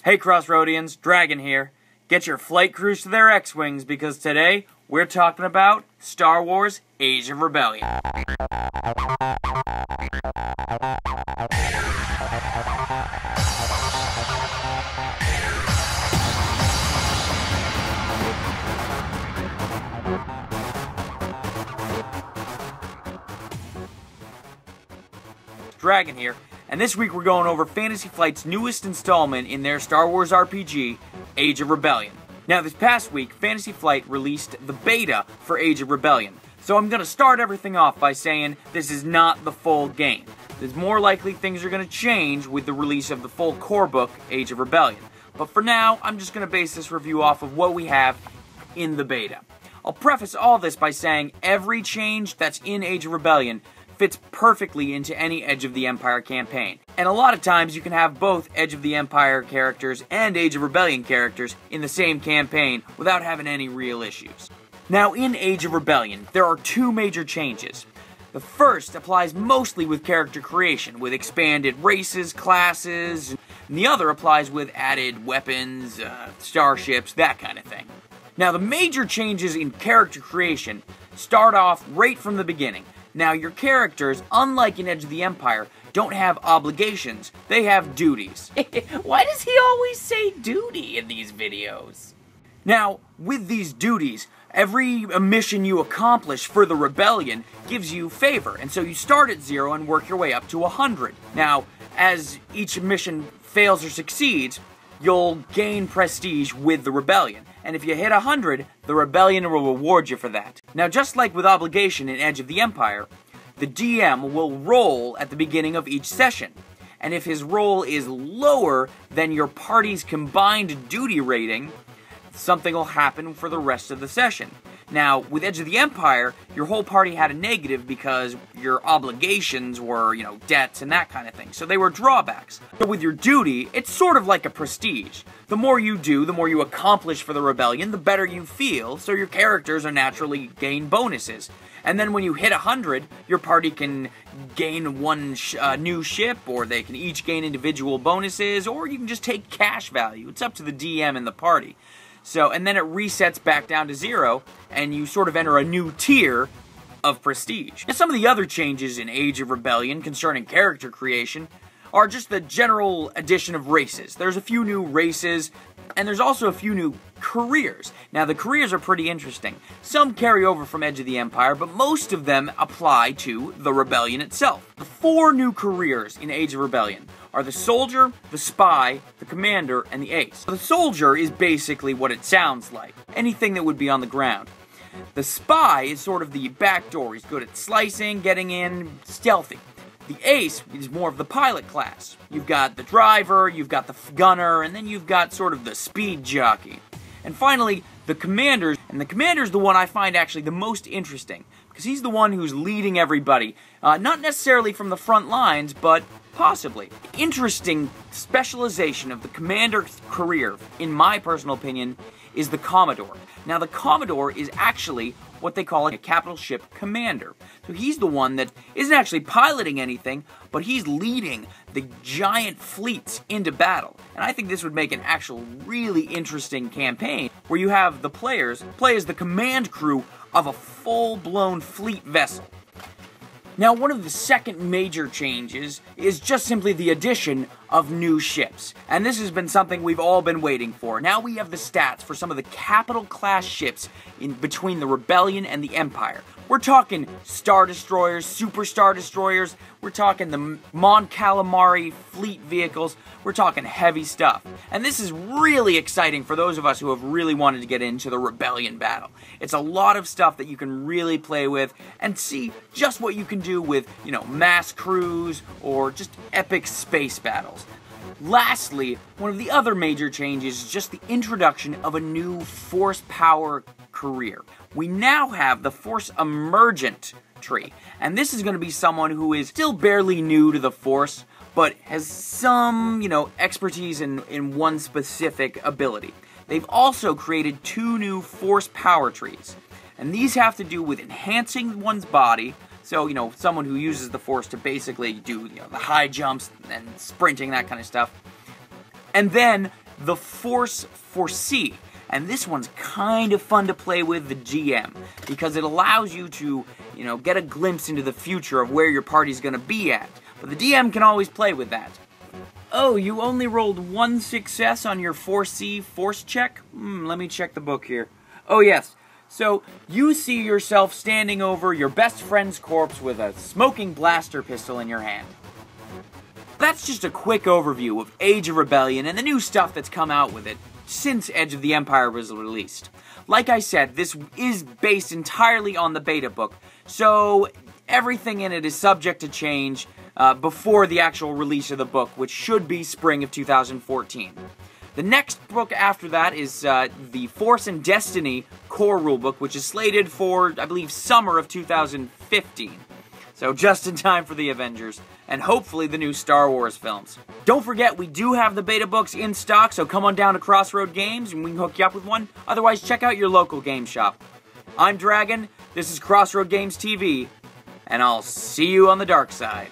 Hey Crossroadians, Dragon here. Get your flight crews to their X-Wings because today we're talking about Star Wars Age of Rebellion. Dragon here, and this week we're going over Fantasy Flight's newest installment in their Star Wars RPG, Age of Rebellion. Now this past week, Fantasy Flight released the beta for Age of Rebellion, so I'm going to start everything off by saying this is not the full game. There's more likely things are going to change with the release of the full core book, Age of Rebellion. But for now, I'm just going to base this review off of what we have in the beta. I'll preface all this by saying every change that's in Age of Rebellion fits perfectly into any Edge of the Empire campaign. And a lot of times you can have both Edge of the Empire characters and Age of Rebellion characters in the same campaign without having any real issues. Now in Age of Rebellion, there are two major changes. The first applies mostly with character creation, with expanded races, classes, and the other applies with added weapons, starships, that kind of thing. Now the major changes in character creation start off right from the beginning. Now, your characters, unlike in Edge of the Empire, don't have obligations, they have duties. Why does he always say duty in these videos? Now, with these duties, every mission you accomplish for the rebellion gives you favor, and so you start at 0 and work your way up to 100. Now, as each mission fails or succeeds, you'll gain prestige with the rebellion. And if you hit 100, the rebellion will reward you for that. Now, just like with obligation in Edge of the Empire, the DM will roll at the beginning of each session. And if his roll is lower than your party's combined duty rating, something will happen for the rest of the session. Now, with Edge of the Empire, your whole party had a negative because your obligations were, debts and that kind of thing. So they were drawbacks. But with your duty, it's sort of like a prestige. The more you do, the more you accomplish for the rebellion, the better you feel, so your characters are naturally gain bonuses. And then when you hit 100, your party can gain one new ship, or they can each gain individual bonuses, or you can just take cash value. It's up to the DM and the party. So, and then it resets back down to 0, and you sort of enter a new tier of prestige. Now, some of the other changes in Age of Rebellion concerning character creation are just the general addition of races. There's a few new races, and there's also a few new careers. Now, the careers are pretty interesting. Some carry over from Edge of the Empire, but most of them apply to the Rebellion itself. The 4 new careers in Age of Rebellion are the Soldier, the Spy, the Commander, and the Ace. The Soldier is basically what it sounds like. Anything that would be on the ground. The Spy is sort of the back door. He's good at slicing, getting in, stealthy. The Ace is more of the pilot class. You've got the driver, you've got the gunner, and then you've got sort of the speed jockey. And finally, the Commander, and the Commander is the one I find actually the most interesting, because he's the one who's leading everybody, not necessarily from the front lines, but possibly. Interesting specialization of the Commander's career, in my personal opinion, is the Commodore. Now, the Commodore is actually what they call a capital ship commander. So he's the one that isn't actually piloting anything, but he's leading the giant fleets into battle. And I think this would make an actual really interesting campaign where you have the players play as the command crew of a full-blown fleet vessel. Now, one of the second major changes is just simply the addition of new ships. And this has been something we've all been waiting for. Now we have the stats for some of the capital class ships in between the Rebellion and the Empire. We're talking Star Destroyers, Super Star Destroyers, we're talking the Mon Calamari fleet vehicles, we're talking heavy stuff. And this is really exciting for those of us who have really wanted to get into the Rebellion battle. It's a lot of stuff that you can really play with and see just what you can do with, mass crews or just epic space battles. Lastly, one of the other major changes is just the introduction of a new Force Power career. We now have the Force Emergent tree, and this is going to be someone who is still barely new to the Force, but has some, expertise in one specific ability. They've also created 2 new Force Power trees, and these have to do with enhancing one's body. So, someone who uses the Force to basically do, the high jumps and sprinting, that kind of stuff. And then the Force Foresee. And this one's kind of fun to play with the GM, because it allows you to, get a glimpse into the future of where your party's gonna be at. But the DM can always play with that. Oh, you only rolled 1 success on your Foresee force check? Let me check the book here. Oh yes, so you see yourself standing over your best friend's corpse with a smoking blaster pistol in your hand. That's just a quick overview of Age of Rebellion and the new stuff that's come out with it since Edge of the Empire was released. Like I said, this is based entirely on the beta book, so everything in it is subject to change before the actual release of the book, which should be spring of 2014. The next book after that is the Force and Destiny core rulebook, which is slated for, I believe, summer of 2015. So just in time for the Avengers, and hopefully the new Star Wars films. Don't forget, we do have the beta books in stock, so come on down to Crossroad Games and we can hook you up with one. Otherwise, check out your local game shop. I'm Dragon, this is Crossroad Games TV, and I'll see you on the dark side.